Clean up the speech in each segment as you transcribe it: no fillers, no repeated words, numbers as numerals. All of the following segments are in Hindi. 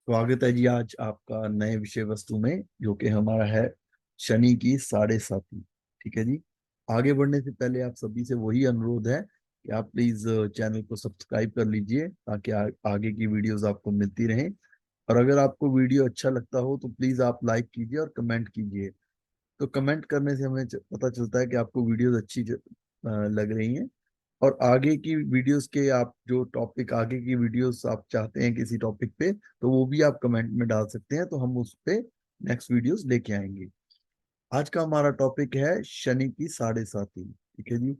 स्वागत है जी आज आपका नए विषय वस्तु में, जो कि हमारा है शनि की साढ़े साती। ठीक है जी। आगे बढ़ने से पहले आप सभी से वही अनुरोध है कि आप प्लीज चैनल को सब्सक्राइब कर लीजिए, ताकि आगे की वीडियोस आपको मिलती रहें। और अगर आपको वीडियो अच्छा लगता हो तो प्लीज आप लाइक कीजिए और कमेंट कीजिए। तो कमेंट करने से हमें पता चलता है कि आपको वीडियोस अच्छी लग रही हैं। और आगे की वीडियोस के आप जो टॉपिक, आगे की वीडियोस आप चाहते हैं किसी टॉपिक पे, तो वो भी आप कमेंट में डाल सकते हैं, तो हम उस पे नेक्स्ट वीडियोस लेके आएंगे। आज का हमारा टॉपिक है शनि की साढ़े साती। ठीक है जी।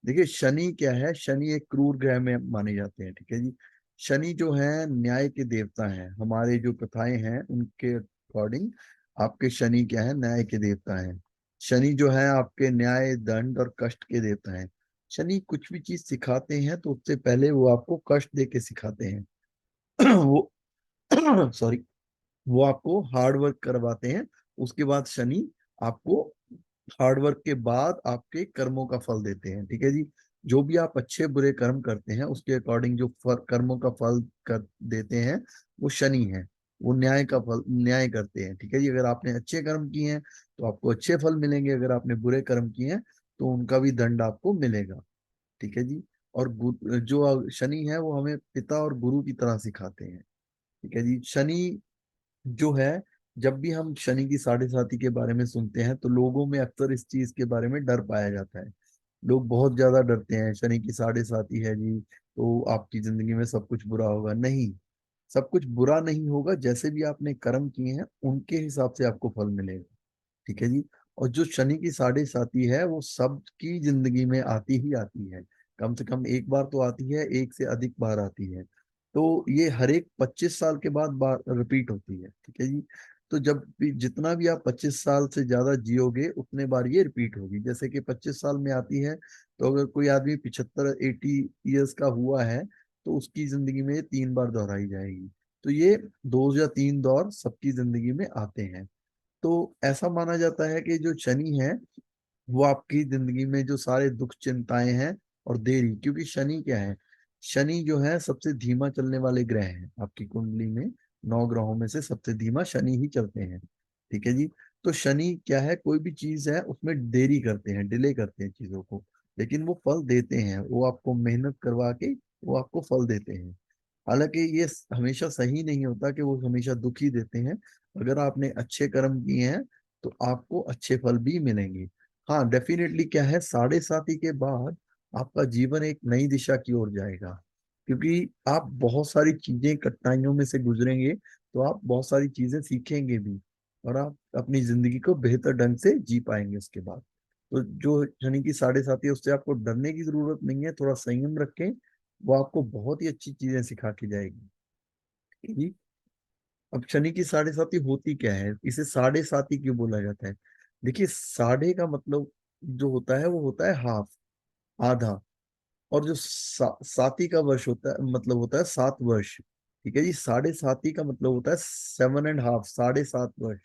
देखिए, शनि क्या है? शनि एक क्रूर ग्रह में माने जाते हैं। ठीक है जी। शनि जो है न्याय के देवता हैं। हमारे जो कथाएं हैं उनके अकॉर्डिंग आपके शनि क्या है? न्याय के देवता हैं। शनि जो है आपके न्याय, दंड और कष्ट के देवता हैं। शनि कुछ भी चीज सिखाते हैं तो उससे पहले वो आपको कष्ट दे के सिखाते हैं। वो सॉरी, वो आपको हार्ड वर्क करवाते हैं। उसके बाद शनि आपको हार्ड वर्क के बाद आपके कर्मों का फल देते हैं। ठीक है जी। जो भी आप अच्छे बुरे कर्म करते हैं उसके अकॉर्डिंग जो कर्मों का फल कर देते हैं, वो शनि है। वो न्याय का फल, न्याय करते हैं। ठीक है जी। अगर आपने अच्छे कर्म किए हैं तो आपको अच्छे फल मिलेंगे, अगर आपने बुरे कर्म किए हैं तो उनका भी दंड आपको मिलेगा। ठीक है जी। और जो शनि है वो हमें पिता और गुरु की तरह सिखाते हैं। ठीक है जी। शनि जो है, जब भी हम शनि की साढ़े साती के बारे में सुनते हैं तो लोगों में अक्सर इस चीज के बारे में डर पाया जाता है। लोग बहुत ज्यादा डरते हैं, शनि की साढ़े साती है जी तो आपकी जिंदगी में सब कुछ बुरा होगा। नहीं, सब कुछ बुरा नहीं होगा। जैसे भी आपने कर्म किए हैं उनके हिसाब से आपको फल मिलेगा। ठीक है जी। और जो शनि की साढ़े साती है वो सबकी जिंदगी में आती ही आती है। कम से कम एक बार तो आती है, एक से अधिक बार आती है। तो ये हर एक 25 साल के बाद बार रिपीट होती है। ठीक है जी। तो जब भी जितना भी आप 25 साल से ज्यादा जियोगे उतने बार ये रिपीट होगी। जैसे कि 25 साल में आती है, तो अगर कोई आदमी 75-80 ईयर्स का हुआ है तो उसकी जिंदगी में ये 3 बार दोहराई जाएगी। तो ये 2 या 3 दौर सबकी जिंदगी में आते हैं। तो ऐसा माना जाता है कि जो शनि है वो आपकी जिंदगी में जो सारे दुख चिंताएं हैं और देरी, क्योंकि शनि क्या है? शनि जो है सबसे धीमा चलने वाले ग्रह हैं आपकी कुंडली में। 9 ग्रहों में से सबसे धीमा शनि ही चलते हैं। ठीक है जी। तो शनि क्या है? कोई भी चीज है उसमें देरी करते हैं, डिले करते हैं चीजों को, लेकिन वो फल देते हैं। वो आपको मेहनत करवा के वो आपको फल देते हैं। हालांकि ये हमेशा सही नहीं होता कि वो हमेशा दुखी देते हैं। अगर आपने अच्छे कर्म किए हैं तो आपको अच्छे फल भी मिलेंगे। हाँ, डेफिनेटली क्या है, साढ़े साती के बाद आपका जीवन एक नई दिशा की ओर जाएगा। क्योंकि आप बहुत सारी चीजें, कठिनाइयों में से गुजरेंगे तो आप बहुत सारी चीजें सीखेंगे भी, और आप अपनी जिंदगी को बेहतर ढंग से जी पाएंगे उसके बाद। तो जो शनि की साढ़े साती है उससे आपको डरने की जरूरत नहीं है। थोड़ा संयम रखें, वो आपको बहुत ही अच्छी चीजें सिखा के जाएगी। ठीक है जी। अब शनि की साढ़े साती होती क्या है? इसे साढ़े साती क्यों बोला जाता है? देखिए, साढ़े का मतलब जो होता है वो होता है हाफ, आधा। और जो साती का वर्ष होता है, मतलब होता है 7 वर्ष। ठीक है जी। साढ़े साती का मतलब होता है 7.5, 7.5 वर्ष।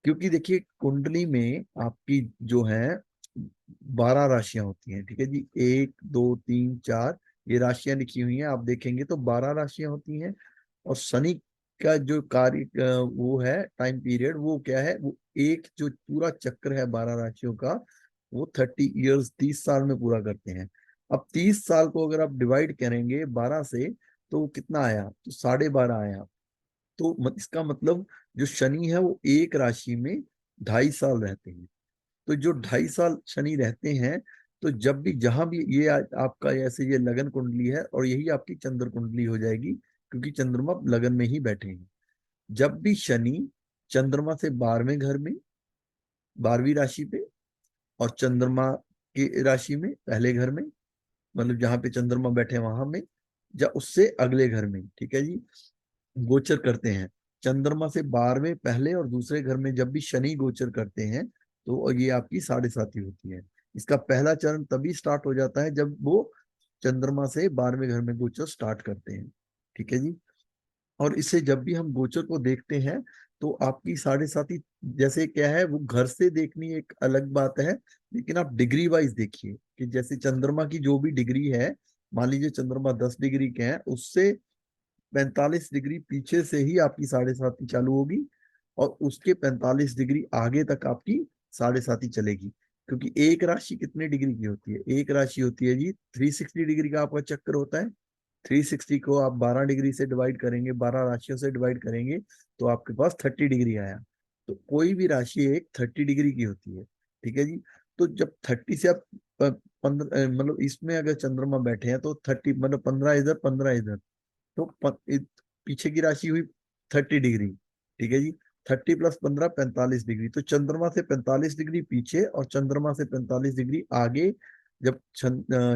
क्योंकि देखिए, कुंडली में आपकी जो है 12 राशियां होती हैं। ठीक है जी। 1, 2, 3, 4 ये राशियां लिखी हुई हैं, आप देखेंगे तो 12 राशियां होती हैं। और शनि का जो कार्य वो है टाइम पीरियड, वो क्या है? वो एक जो पूरा चक्र है 12 राशियों का, वो 30 ईयर्स, 30 साल में पूरा करते हैं। अब 30 साल को अगर आप डिवाइड करेंगे 12 से, तो वो कितना आया? तो 12.5 आया। तो इसका मतलब जो शनि है वो एक राशि में 2.5 साल रहते हैं। तो जो 2.5 साल शनि रहते हैं, तो जब भी जहां भी ये आपका ऐसे ये लगन कुंडली है, और यही आपकी चंद्र कुंडली हो जाएगी, क्योंकि चंद्रमा लगन में ही बैठे हैं। जब भी शनि चंद्रमा से 12वें घर में, 12वीं राशि पे, और चंद्रमा की राशि में पहले घर में, मतलब जहां पे चंद्रमा बैठे हैं वहां में, या उससे अगले घर में, ठीक है जी, गोचर करते हैं। चंद्रमा से 12वें पहले और दूसरे घर में जब भी शनि गोचर करते हैं, तो ये आपकी साढ़े साती होती है। इसका पहला चरण तभी स्टार्ट हो जाता है जब वो चंद्रमा से 12वें घर में गोचर स्टार्ट करते हैं। ठीक है जी। और इसे जब भी हम गोचर को देखते हैं तो आपकी साढ़े साती, जैसे क्या है, वो घर से देखनी एक अलग बात है, लेकिन आप डिग्री वाइज देखिए कि जैसे चंद्रमा की जो भी डिग्री है, मान लीजिए चंद्रमा 10 डिग्री के हैं, उससे 45 डिग्री पीछे से ही आपकी साढ़े साती चालू होगी, और उसके 45 डिग्री आगे तक आपकी साढ़े साती चलेगी। क्योंकि एक राशि कितने डिग्री की होती है? एक राशि होती है जी 360 डिग्री का आपका चक्कर होता है। 360 को आप 12 डिग्री से डिवाइड करेंगे, 12 राशियों से डिवाइड करेंगे, तो आपके पास 30 डिग्री आया। तो कोई भी राशि एक 30 डिग्री की होती है, ठीक है जी। तो जब 30 से आप 15, मतलब इसमें अगर चंद्रमा बैठे हैं तो 30, मतलब 15 इधर 15 इधर, तो पीछे की राशि हुई 30 डिग्री, ठीक है जी। 30 + 15 45 डिग्री। तो चंद्रमा से 45 डिग्री पीछे और चंद्रमा से 45 डिग्री आगे जब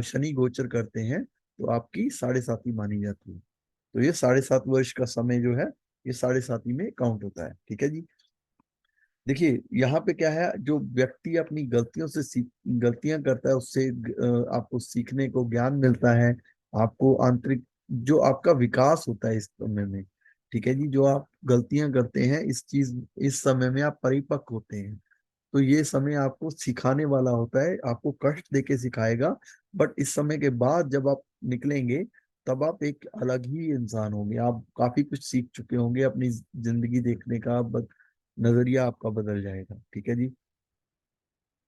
शनि गोचर करते हैं, तो आपकी साढ़े साती मानी जाती है। तो ये 7.5 वर्ष का समय जो है, ये साढ़े साती में काउंट होता है, ठीक है जी। देखिए यहाँ पे क्या है, जो व्यक्ति अपनी गलतियों से गलतियां करता है, उससे आपको सीखने को ज्ञान मिलता है। आपको आंतरिक जो आपका विकास होता है इस समय में, ठीक है जी। जो आप गलतियां करते हैं, इस समय में आप परिपक्व होते हैं। तो ये समय आपको सिखाने वाला होता है, आपको कष्ट देके सिखाएगा। बट इस समय के बाद जब आप निकलेंगे, तब आप एक अलग ही इंसान होंगे। आप काफी कुछ सीख चुके होंगे, अपनी जिंदगी देखने का नजरिया आपका बदल जाएगा, ठीक है जी।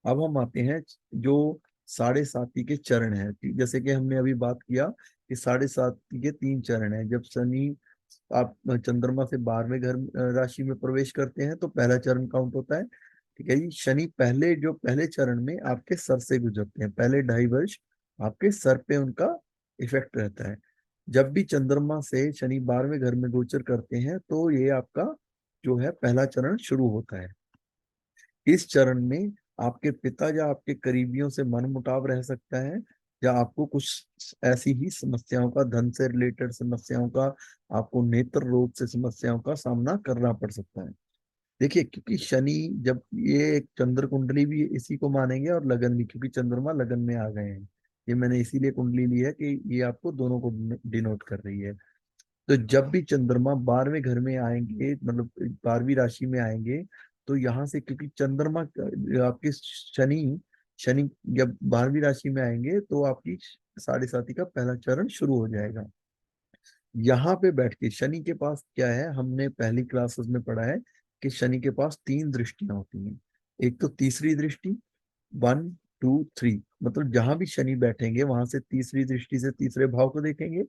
अब हम आते हैं जो साढ़े साती के चरण है। जैसे कि हमने अभी बात किया कि साढ़े साती के 3 चरण हैं। जब शनि आप चंद्रमा से 12वें घर राशि में प्रवेश करते हैं, तो पहला चरण काउंट होता है, ठीक है जी। शनि पहले चरण में आपके सर से गुजरते हैं, पहले 2.5 वर्ष आपके सर पे उनका इफेक्ट रहता है। जब भी चंद्रमा से शनि 12वें घर में गोचर करते हैं, तो ये आपका जो है पहला चरण शुरू होता है। इस चरण में आपके पिता या आपके करीबियों से मनमुटाव रह सकता है, या आपको कुछ ऐसी ही समस्याओं का, धन से रिलेटेड समस्याओं का, आपको नेत्र रोग से समस्याओं का सामना करना पड़ सकता है। देखिए, क्योंकि शनि, जब ये एक चंद्र कुंडली भी इसी को मानेंगे और लगन भी, क्योंकि चंद्रमा लगन में आ गए हैं। ये मैंने इसीलिए कुंडली ली है कि ये आपको दोनों को डिनोट कर रही है। तो जब भी चंद्रमा 12वें घर में आएंगे, मतलब 12वीं राशि में आएंगे, तो यहाँ से, क्योंकि चंद्रमा आपके शनि शनि जब 12वीं राशि में आएंगे, तो आपकी साढ़े साती का पहला चरण शुरू हो जाएगा। यहाँ पे बैठ के शनि के पास क्या है, हमने पहली क्लासेस में पढ़ा है कि शनि के पास 3 दृष्टियां होती हैं। एक तो तीसरी दृष्टि, 1, 2, 3, मतलब जहां भी शनि बैठेंगे वहां से तीसरी दृष्टि से तीसरे भाव को देखेंगे।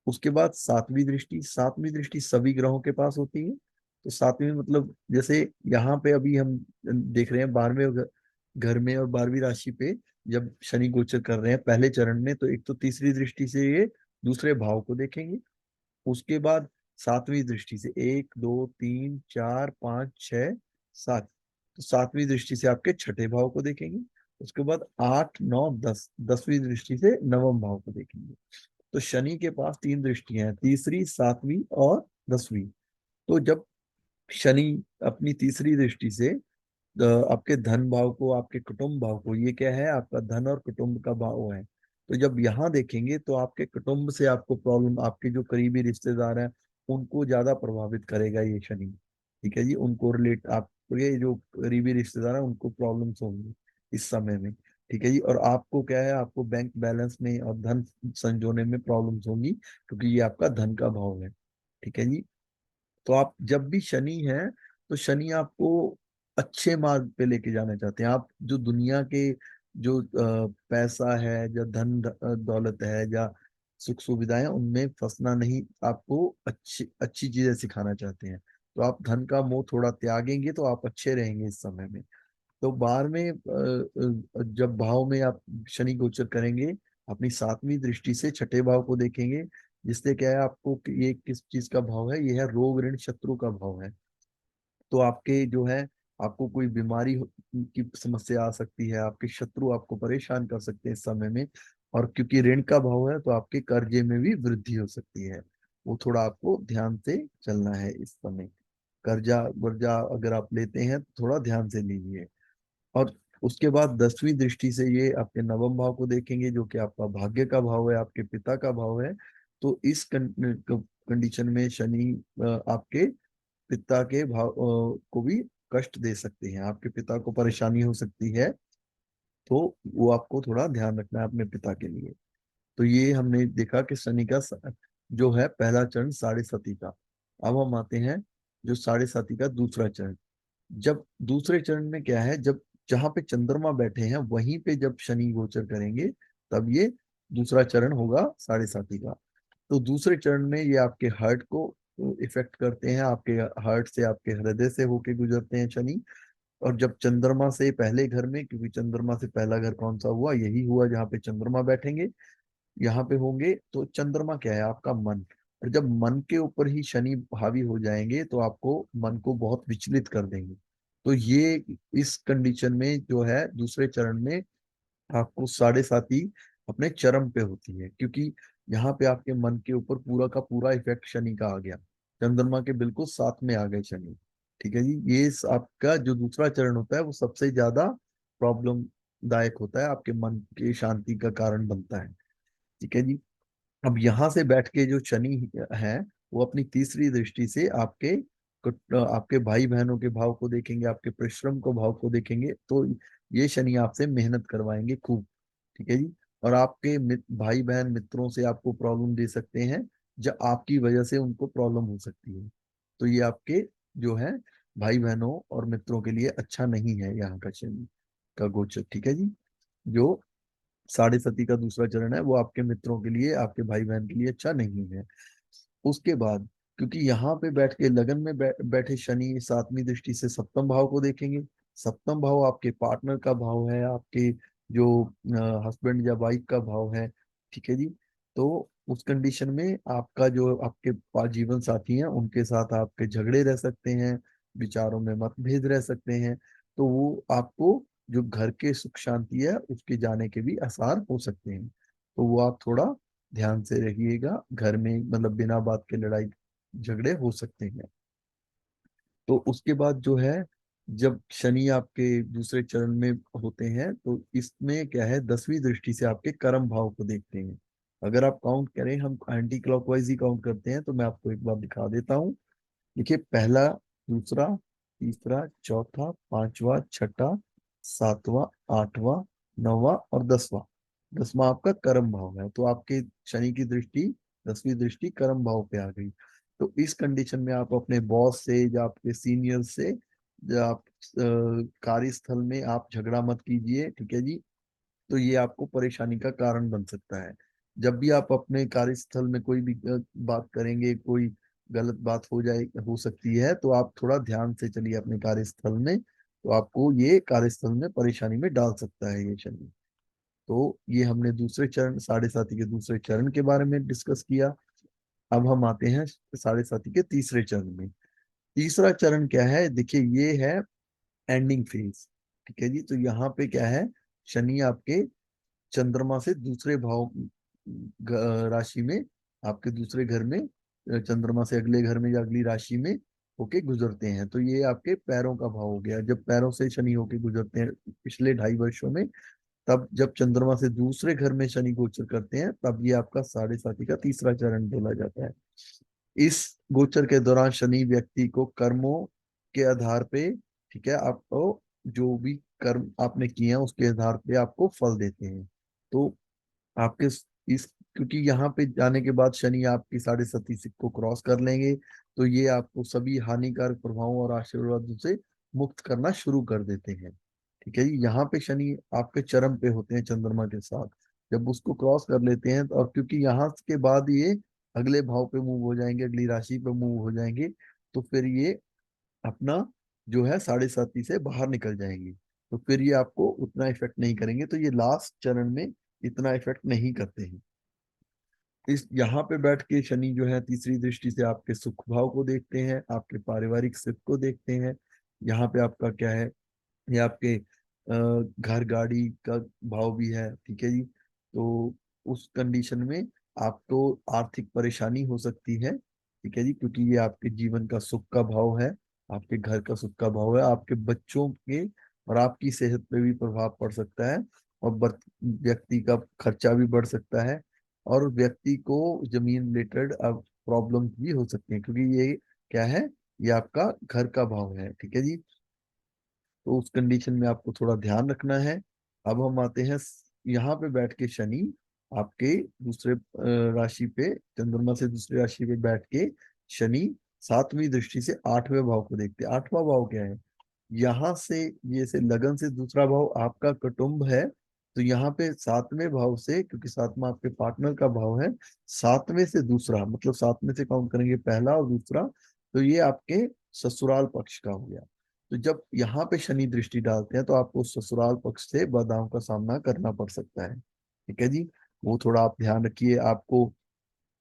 उसके बाद सातवीं दृष्टि सभी ग्रहों के पास होती है। तो सातवीं, मतलब जैसे यहाँ पे अभी हम देख रहे हैं 12वें घर में और 12वीं राशि पे जब शनि गोचर कर रहे हैं पहले चरण में, तो एक तो तीसरी दृष्टि से ये दूसरे भाव को देखेंगे। उसके बाद सातवीं दृष्टि से 1, 2, 3, 4, 5, 6, 7, तो सातवीं दृष्टि से आपके छठे भाव को देखेंगे। उसके बाद 8, 9, 10, 10वीं दृष्टि से नवम भाव को देखेंगे। तो शनि के पास 3 दृष्टियां हैं, तीसरी, सातवीं और 10वीं। तो जब शनि अपनी तीसरी दृष्टि से आपके धन भाव को, आपके कुटुंब भाव को, ये क्या है, आपका धन और कुटुंब का भाव है। तो जब यहाँ देखेंगे, तो आपके कुटुंब से आपको प्रॉब्लम, आपके जो करीबी रिश्तेदार हैं उनको ज्यादा प्रभावित करेगा ये शनि, ठीक है जी। उनको रिलेट, आपके जो करीबी रिश्तेदार हैं उनको प्रॉब्लम्स होंगी इस समय में, ठीक है जी। और आपको क्या है, आपको बैंक बैलेंस में और धन संजोने में प्रॉब्लम्स होंगी, क्योंकि ये आपका धन का भाव है, ठीक है जी। तो आप जब भी शनि है, तो शनि आपको अच्छे मार्ग पे लेके जाना चाहते हैं। आप जो दुनिया के जो पैसा है, जो धन दौलत है, या सुख सुविधाएं, उनमें फंसना नहीं, आपको अच्छी अच्छी चीजें सिखाना चाहते हैं। तो आप धन का मोह थोड़ा त्यागेंगे, तो आप अच्छे रहेंगे इस समय में। तो 12वें जब भाव में आप शनि गोचर करेंगे, अपनी सातवीं दृष्टि से छठे भाव को देखेंगे, जिससे क्या है, आपको ये किस चीज का भाव है, ये है रोग ऋण शत्रु का भाव है। तो आपके जो है, आपको कोई बीमारी की समस्या आ सकती है, आपके शत्रु आपको परेशान कर सकते हैं इस समय में। और क्योंकि ऋण का भाव है, तो आपके कर्जे में भी वृद्धि हो सकती है। वो थोड़ा आपको ध्यान से चलना है इस समय। कर्जा वर्जा अगर आप लेते हैं, तो थोड़ा ध्यान से लीजिए। और उसके बाद 10वीं दृष्टि से ये आपके नवम भाव को देखेंगे, जो कि आपका भाग्य का भाव है, आपके पिता का भाव है। तो इस कंडीशन में शनि आपके पिता के भाव को भी कष्ट दे सकते हैं, आपके पिता को परेशानी हो सकती है। तो वो आपको थोड़ा ध्यान रखना है अपने पिता के लिए। तो ये हमने देखा कि शनि का जो है पहला चरण साढ़े साती का। अब हम आते हैं जो साढ़े साती का दूसरा चरण। जब दूसरे चरण में क्या है, जब जहां पे चंद्रमा बैठे हैं वहीं पे जब शनि गोचर करेंगे, तब ये दूसरा चरण होगा साढ़े साती का। तो दूसरे चरण में ये आपके हार्ट को इफेक्ट करते हैं, आपके हार्ट से, आपके हृदय से होके गुजरते हैं शनि। और जब चंद्रमा से पहले घर में, क्योंकि चंद्रमा से पहला घर कौन सा हुआ, यही हुआ जहाँ पे चंद्रमा बैठेंगे, यहाँ पे होंगे। तो चंद्रमा क्या है, आपका मन। और जब मन के ऊपर ही शनि हावी हो जाएंगे तो आपको मन को बहुत विचलित कर देंगे। तो ये इस कंडीशन में जो है दूसरे चरण में आपको साढ़े साती अपने चरम पे होती है, क्योंकि यहाँ पे आपके मन के ऊपर पूरा का पूरा इफेक्ट शनि का आ गया। चंद्रमा के बिल्कुल साथ में आ गए शनि। ठीक है जी, ये आपका जो दूसरा चरण होता है वो सबसे ज्यादा प्रॉब्लम दायक होता है, आपके मन की शांति का कारण बनता है। ठीक है जी। अब यहाँ से बैठ के जो शनि है वो अपनी तीसरी दृष्टि से आपके भाई बहनों के भाव को देखेंगे, आपके परिश्रम को भाव को देखेंगे। तो ये शनि आपसे मेहनत करवाएंगे खूब। ठीक है जी। और आपके भाई बहन मित्रों से आपको प्रॉब्लम दे सकते हैं, जो आपकी वजह से उनको प्रॉब्लम हो सकती है। तो ये आपके जो है भाई बहनों और मित्रों के लिए अच्छा नहीं है यहाँ का शनि का गोचर। ठीक है जी। जो साढ़े सती का दूसरा चरण है वो आपके मित्रों के लिए, आपके भाई बहन के लिए अच्छा नहीं है। उसके बाद, क्योंकि यहाँ पे बैठ के लगन में बैठे शनि सातवीं दृष्टि से सप्तम भाव को देखेंगे। सप्तम भाव आपके पार्टनर का भाव है, आपके जो हस्बैंड या वाइफ का भाव है। ठीक है जी। तो उस कंडीशन में आपका जो आपके जीवन साथी हैं उनके साथ आपके झगड़े रह सकते हैं, विचारों में मतभेद रह सकते हैं। तो वो आपको जो घर के सुख शांति है उसके जाने के भी आसार हो सकते हैं। तो वो आप थोड़ा ध्यान से रहिएगा, घर में मतलब बिना बात के लड़ाई झगड़े हो सकते हैं। तो उसके बाद जो है, जब शनि आपके दूसरे चरण में होते हैं तो इसमें क्या है, दसवीं दृष्टि से आपके कर्म भाव को देखते हैं। अगर आप काउंट करें, हम एंटी क्लॉकवाइज ही काउंट करते हैं, तो मैं आपको एक बार दिखा देता हूँ। देखिए, पहला, दूसरा, तीसरा, चौथा, पांचवा, छठा, सातवां, आठवां, नौवां और दसवां। दसवां आपका कर्म भाव है। तो आपके शनि की दृष्टि, दसवीं दृष्टि कर्म भाव पे आ गई। तो इस कंडीशन में आप अपने बॉस से या आपके सीनियर से या आप कार्यस्थल में आप झगड़ा मत कीजिए। ठीक है जी। तो ये आपको परेशानी का कारण बन सकता है। जब भी आप अपने कार्यस्थल में कोई भी बात करेंगे, कोई गलत बात हो सकती है, तो आप थोड़ा ध्यान से चलिए अपने कार्यस्थल में। तो आपको ये कार्यस्थल में परेशानी में डाल सकता है ये शनि। तो ये हमने दूसरे चरण, साढ़े साथी के दूसरे चरण के बारे में डिस्कस किया। अब हम आते हैं साढ़े साथी के तीसरे चरण में। तीसरा चरण क्या है, देखिए ये है एंडिंग फेज। ठीक है जी। तो यहाँ पे क्या है, शनि आपके चंद्रमा से दूसरे भाव राशि में, आपके दूसरे घर में, चंद्रमा से अगले घर में या अगली राशि में होके गुजरते हैं। तो ये आपके पैरों का भाव हो गया। जब पैरों से शनि होके गुजरते हैं पिछले 2.5 वर्षों में, तब जब चंद्रमा से दूसरे घर में शनि गोचर करते हैं, तब ये आपका साढ़े साथी का तीसरा चरण बोला जाता है। इस गोचर के दौरान शनि व्यक्ति को कर्मों के आधार पे, ठीक है, आपको जो भी कर्म आपने किए हैं उसके आधार पे आपको फल देते हैं। तो आपके इस क्योंकि यहाँ पे जाने के बाद शनि आपकी साढ़े सती को क्रॉस कर लेंगे, तो ये आपको सभी हानिकारक प्रभावों और आशीर्वादों से मुक्त करना शुरू कर देते हैं। ठीक है जी। यहाँ पे शनि आपके चरम पे होते हैं चंद्रमा के साथ। जब उसको क्रॉस कर लेते हैं, और क्योंकि यहाँ के बाद ये अगले भाव पे मूव हो जाएंगे, अगली राशि पे मूव हो जाएंगे, तो फिर ये अपना जो है साढ़े साती से बाहर निकल जाएंगे। तो फिर ये आपको उतना इफेक्ट नहीं करेंगे। तो ये लास्ट चरण में इतना इफेक्ट नहीं करते हैं। इस यहाँ पे बैठ के शनि जो है तीसरी दृष्टि से आपके सुख भाव को देखते हैं, आपके पारिवारिक सुख को देखते हैं। यहाँ पे आपका क्या है, ये आपके घर गाड़ी का भाव भी है। ठीक है जी। तो उस कंडीशन में आपको आर्थिक परेशानी हो सकती है। ठीक है जी, क्योंकि ये आपके जीवन का सुख का भाव है, आपके घर का सुख का भाव है। आपके बच्चों के और आपकी सेहत पे भी प्रभाव पड़ सकता है, और व्यक्ति का खर्चा भी बढ़ सकता है, और व्यक्ति को जमीन रिलेटेड अब प्रॉब्लम भी हो सकती है, क्योंकि ये क्या है, ये आपका घर का भाव है। ठीक है जी। तो उस कंडीशन में आपको थोड़ा ध्यान रखना है। अब हम आते हैं यहाँ पे बैठ के शनि आपके दूसरे राशि पे, चंद्रमा से दूसरी राशि पे बैठ के शनि सातवीं दृष्टि से आठवें भाव को देखते हैं। आठवां भाव क्या है? यहाँ से, ये से लगन से दूसरा भाव आपका कुटुंब है, तो यहाँ पे सातवें भाव से, क्योंकि सातवां आपके पार्टनर का भाव है, सातवें से दूसरा मतलब सातवें से काउंट करेंगे पहला और दूसरा, तो ये आपके ससुराल पक्ष का हो गया। तो जब यहाँ पे शनि दृष्टि डालते हैं तो आपको ससुराल पक्ष से बाधाओं का सामना करना पड़ सकता है। ठीक है जी, वो थोड़ा आप ध्यान रखिए। आपको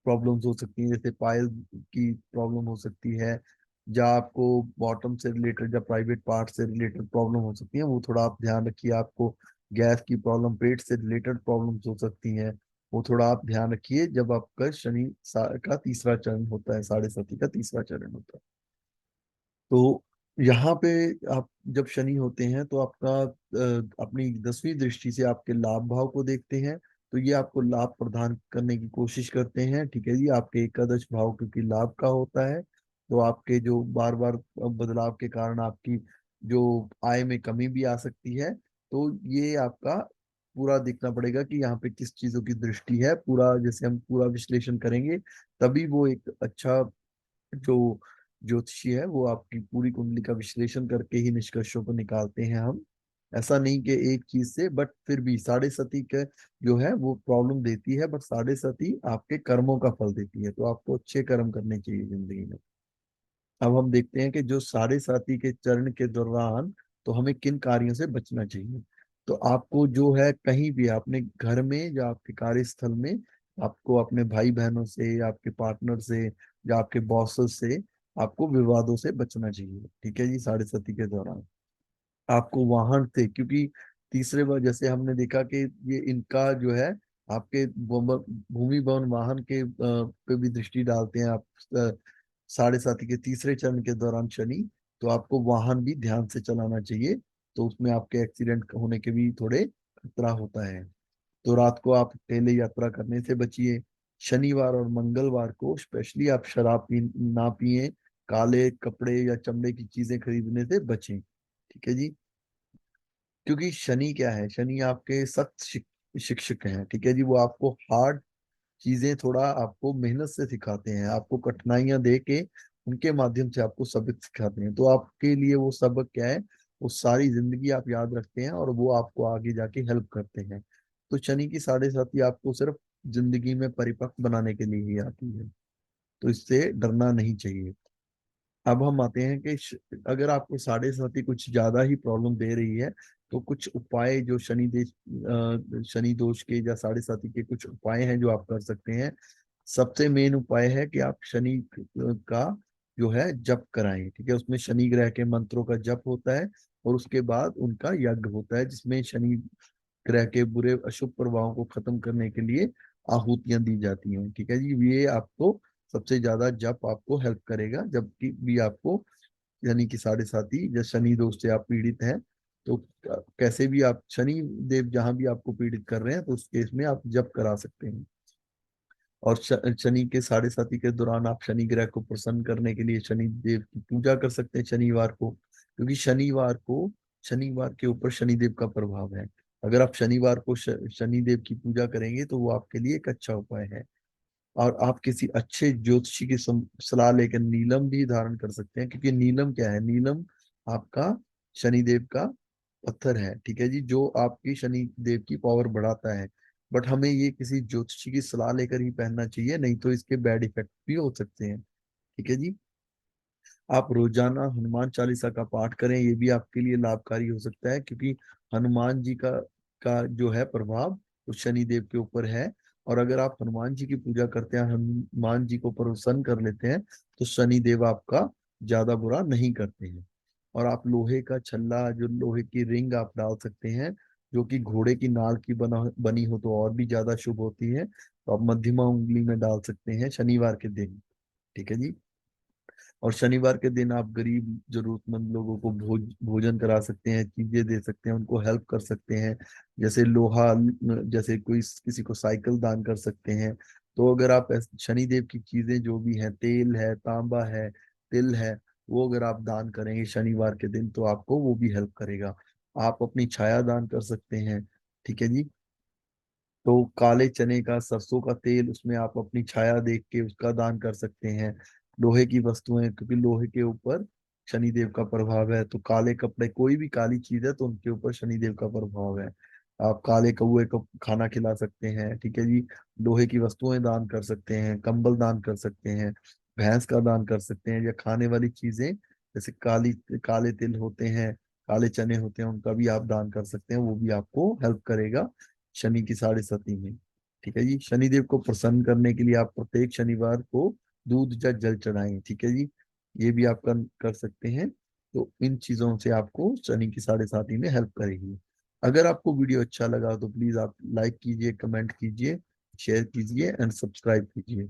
प्रॉब्लम्स हो सकती हैं, जैसे पाइल की प्रॉब्लम हो सकती है, या आपको बॉटम से रिलेटेड या प्राइवेट पार्ट से रिलेटेड प्रॉब्लम हो सकती है, वो थोड़ा आप ध्यान रखिए। आपको गैस की प्रॉब्लम, पेट से रिलेटेड प्रॉब्लम्स हो सकती हैं, वो थोड़ा आप ध्यान रखिए जब आपका शनि का तीसरा चरण होता है, साढ़े साथी का तीसरा चरण होता है। तो यहाँ पे आप जब शनि होते हैं तो आपका अपनी 10वीं दृष्टि से आपके लाभ भाव को देखते हैं, तो ये आपको लाभ प्रदान करने की कोशिश करते हैं। ठीक है जी, आपके एकादश भाव क्योंकि लाभ का होता है, तो आपके जो बार बार बदलाव के कारण आपकी जो आय में कमी भी आ सकती है। तो ये आपका पूरा देखना पड़ेगा कि यहाँ पे किस चीजों की दृष्टि है, पूरा जैसे हम पूरा विश्लेषण करेंगे तभी वो एक अच्छा जो ज्योतिषी है वो आपकी पूरी कुंडली का विश्लेषण करके ही निष्कर्षों को निकालते हैं हम। ऐसा नहीं कि एक चीज से, बट फिर भी साढ़े सती के जो है वो प्रॉब्लम देती है, बट साढ़े सती आपके कर्मों का फल देती है, तो आपको अच्छे कर्म करने चाहिए जिंदगी में। अब हम देखते हैं कि जो साढ़े साथी के चरण के दौरान तो हमें किन कार्यों से बचना चाहिए। तो आपको जो है कहीं भी अपने घर में या आपके कार्यस्थल में, आपको अपने भाई बहनों से, आपके पार्टनर से या आपके बॉसेस से, आपको विवादों से बचना चाहिए। ठीक है जी, साढ़े साथी के दौरान आपको वाहन थे, क्योंकि तीसरे बार जैसे हमने देखा कि ये इनका जो है आपके भूमि भवन वाहन के पे भी दृष्टि डालते हैं आप साढ़े साथी के तीसरे चरण के दौरान शनि, तो आपको वाहन भी ध्यान से चलाना चाहिए, तो उसमें आपके एक्सीडेंट होने के भी थोड़े खतरा होता है। तो रात को आप अकेले यात्रा करने से बचिए। शनिवार और मंगलवार को स्पेशली आप शराब ना पिए, काले कपड़े या चमड़े की चीजें खरीदने से बचें। ठीक है जी, क्योंकि शनि क्या है, शनि आपके सख्त शिक्षक हैं। ठीक है जी, वो आपको हार्ड चीजें थोड़ा आपको मेहनत से सिखाते हैं, आपको कठिनाइयां दे के उनके माध्यम से आपको सबक सिखाते हैं। तो आपके लिए वो सबक क्या है, वो सारी जिंदगी आप याद रखते हैं और वो आपको आगे जाके हेल्प करते हैं। तो शनि की साढ़े साथी आपको सिर्फ जिंदगी में परिपक्व बनाने के लिए ही आती है, तो इससे डरना नहीं चाहिए। अब हम आते हैं कि अगर आपको साढ़े साथी कुछ ज्यादा ही प्रॉब्लम दे रही है, तो कुछ उपाय जो शनि दोष के या साढ़े साथी के कुछ उपाय हैं जो आप कर सकते हैं। सबसे मेन उपाय है कि आप शनि का जो है जप कराएं। ठीक है, उसमें शनि ग्रह के मंत्रों का जप होता है और उसके बाद उनका यज्ञ होता है, जिसमें शनि ग्रह के बुरे अशुभ प्रभावों को खत्म करने के लिए आहुतियां दी जाती हैं। ठीक है जी, ये आपको सबसे ज्यादा जप आपको हेल्प करेगा, जबकि भी आपको यानी कि साढ़े साथी या शनि दोष से आप पीड़ित हैं, तो कैसे भी आप शनि देव जहां भी आपको पीड़ित कर रहे हैं तो उस केस में आप जप करा सकते हैं। और शनि के साढ़े साथी के दौरान आप शनि ग्रह को प्रसन्न करने के लिए शनि देव की पूजा कर सकते हैं शनिवार को, क्योंकि शनिवार के ऊपर शनिदेव का प्रभाव है। अगर आप शनिवार को शनिदेव की पूजा करेंगे तो वो आपके लिए एक अच्छा उपाय है। और आप किसी अच्छे ज्योतिषी की सलाह लेकर नीलम भी धारण कर सकते हैं, क्योंकि नीलम क्या है, नीलम आपका शनिदेव का पत्थर है। ठीक है जी, जो आपकी शनि देव की पावर बढ़ाता है। बट हमें ये किसी ज्योतिषी की सलाह लेकर ही पहनना चाहिए, नहीं तो इसके बैड इफेक्ट भी हो सकते हैं। ठीक है जी, आप रोजाना हनुमान चालीसा का पाठ करें, ये भी आपके लिए लाभकारी हो सकता है, क्योंकि हनुमान जी का जो है प्रभाव उस शनि देव के ऊपर है। और अगर आप हनुमान जी की पूजा करते हैं, हनुमान जी को प्रसन्न कर लेते हैं, तो शनि देव आपका ज्यादा बुरा नहीं करते हैं। और आप लोहे का छल्ला, जो लोहे की रिंग आप डाल सकते हैं, जो कि घोड़े की नाल की बनी हो तो और भी ज्यादा शुभ होती है, तो आप मध्यमा उंगली में डाल सकते हैं शनिवार के दिन। ठीक है जी, और शनिवार के दिन आप गरीब जरूरतमंद लोगों को भोजन करा सकते हैं, चीजें दे सकते हैं, उनको हेल्प कर सकते हैं। जैसे लोहा, जैसे कोई किसी को साइकिल दान कर सकते हैं। तो अगर आप शनिदेव की चीजें जो भी हैं, तेल है, तांबा है, तिल है, वो अगर आप दान करेंगे शनिवार के दिन तो आपको वो भी हेल्प करेगा। आप अपनी छाया दान कर सकते हैं। ठीक है जी, तो काले चने का, सरसों का तेल, उसमें आप अपनी छाया देख के उसका दान कर सकते हैं। लोहे की वस्तुएं, क्योंकि लोहे के ऊपर शनिदेव का प्रभाव है, तो काले कपड़े, कोई भी काली चीज है तो उनके ऊपर शनिदेव का प्रभाव है। आप काले कौए को खाना खिला सकते हैं, ठीक है जी। लोहे की वस्तुएं दान कर सकते हैं, कंबल दान कर सकते हैं, भैंस का दान कर सकते हैं, या खाने वाली चीजें जैसे काले तिल होते हैं, काले चने होते हैं, उनका भी आप दान कर सकते हैं, वो भी आपको हेल्प करेगा शनि की साढ़े साती में। ठीक है जी। शनिदेव को प्रसन्न करने के लिए आप प्रत्येक शनिवार को दूध या जल चढ़ाएं, ठीक है जी। ये भी आप कर सकते हैं। तो इन चीजों से आपको शनि की साढ़े साती में हेल्प करेगी। अगर आपको वीडियो अच्छा लगा तो प्लीज आप लाइक कीजिए, कमेंट कीजिए, शेयर कीजिए एंड सब्सक्राइब कीजिए।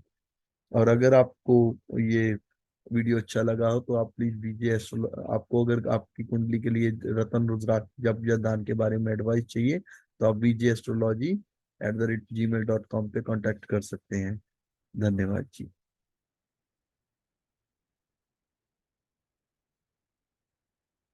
और अगर आपको ये वीडियो अच्छा लगा हो तो आप प्लीज बीजे एस्ट्रो, आपको अगर आपकी कुंडली के लिए रतन रुद्राक्ष जप या दान के बारे में एडवाइस चाहिए तो आप बीजे एस्ट्रोलॉजी @gmail.com पे कांटेक्ट कर सकते हैं। धन्यवाद जी।